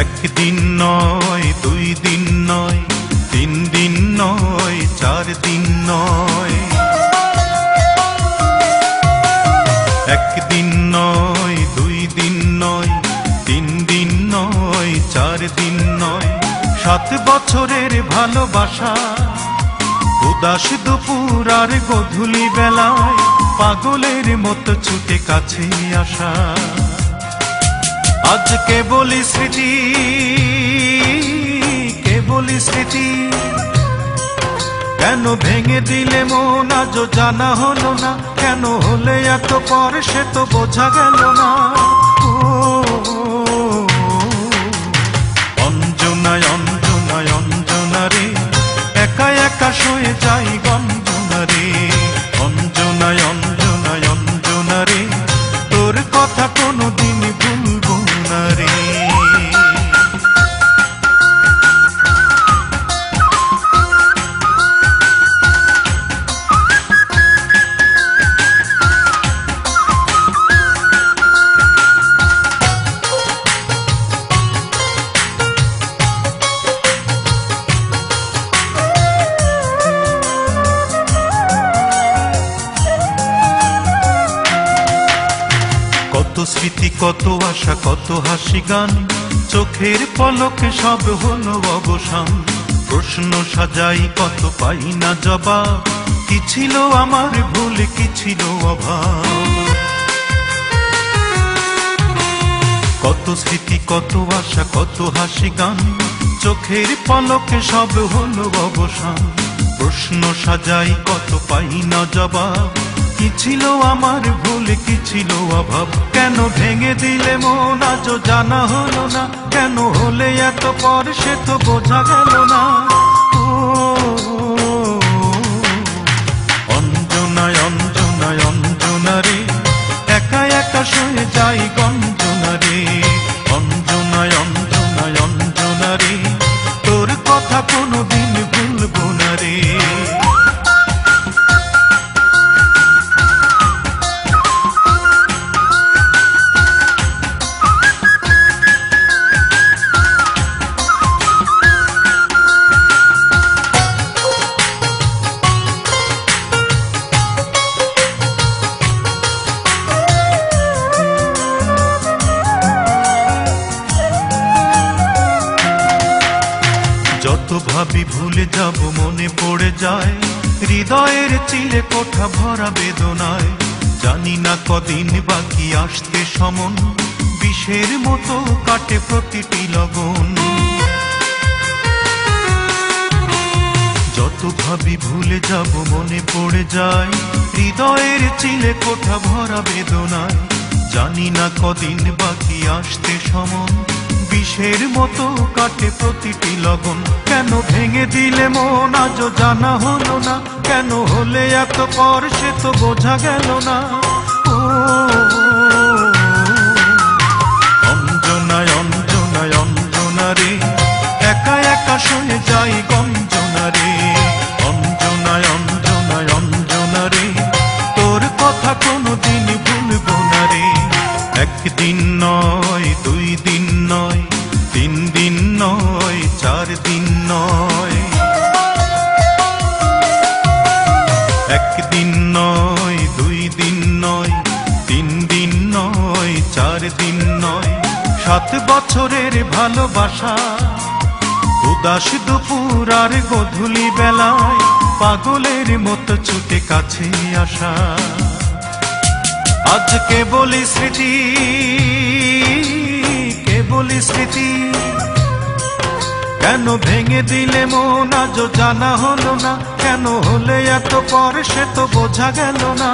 একদিন নয়, দুই দিন নয়, তিন দিন নয়, চার দিন নয়। একদিন নয়, দুই দিন নয়, তিন দিন নয়, চার দিন নয়, 7 বছরের ভালোবাসা। উদাস দুপুর আর গধূলি বেলায় পাগলের মতো ছুটে কাছে আসা। আজ কেবলই স্মৃতি, কেবলই স্মৃতি। কেন ভেঙে দিলে মন আজ জানা হলো না, কেন হলে এত পর সে তো বোঝা গেল না। অঞ্জনায় অঞ্জনায় অঞ্জনা রে, একা একা শুয়ে যাই গঞ্জনা রে। অঞ্জনায় অঞ্জনায় অঞ্জনা রে, তোর কথা কোনোদিন ভুলবো না রে। কত স্মৃতি, কত আশা, কত হাসি গান, চোখের পলকে সব হলো অবসান। প্রশ্ন সাজাই কত পাই না জবাব, কি ছিল আমার ভুল, কি ছিল অভাব। কত স্মৃতি, কত আশা, কত হাসি গান, চোখের পলকে সব হলো অবসান। প্রশ্ন সাজাই কত পাই না জবাব, কি ছিল আমার ভুল, কি ছিল অভাব। কেন ভেঙে দিলে মন আজ জানা হলো না, কেন হলে এত পর সে তো বোঝা গেল না। অঞ্জনায় অঞ্জনায় অঞ্জনা রে, একা একা শুয়ে যাই গঞ্জনা রে। অঞ্জনায় অঞ্জনায় অঞ্জনা রে, তোর কথা কোনোদিন ভুলবো না রে। যত ভাবি ভুলে যাব মনে পড়ে যায়, হৃদয়ের চিলে কোঠা ভরা বেদনায়। জানি না কদিন বাকি আসতে সমন, বিষের মতো কাটে প্রতিটি লগন। যত ভাবি ভুলে যাব মনে পড়ে যায়, হৃদয়ের চিলে কোঠা ভরা বেদনায়। জানি না কদিন বাকি আসতে সমন, বিষের মতো কাটে প্রতিটি লগন। কেন ভেঙে দিলে মন আজ জানা হলো না, কেন হলে এত পর সে তো বোঝা গেল না। অঞ্জনায় অঞ্জনায় অঞ্জনা রে, একা একা শুয়ে যাই গঞ্জনা রে। অঞ্জনায় অঞ্জনায় অঞ্জনা রে, তোর কথা কোনোদিন ভুলবো না রে। একদিন নয়, দুই দিন নয়, তিন দিন নয়, চার দিন নয়। একদিন নয়, দুই দিন নয়, তিন দিন নয়, চার দিন নয়, 7 বছরের ভালোবাসা। উদাস দুপুর আর গধূলি বেলায় পাগলের মতো ছুটে কাছে আসা। আজ কেবলই স্মৃতি, কেবলই স্মৃতি। কেন ভেঙে দিলে মন আজ জানা হলো না, কেন হলে এত পর সে তো বোঝা গেল না।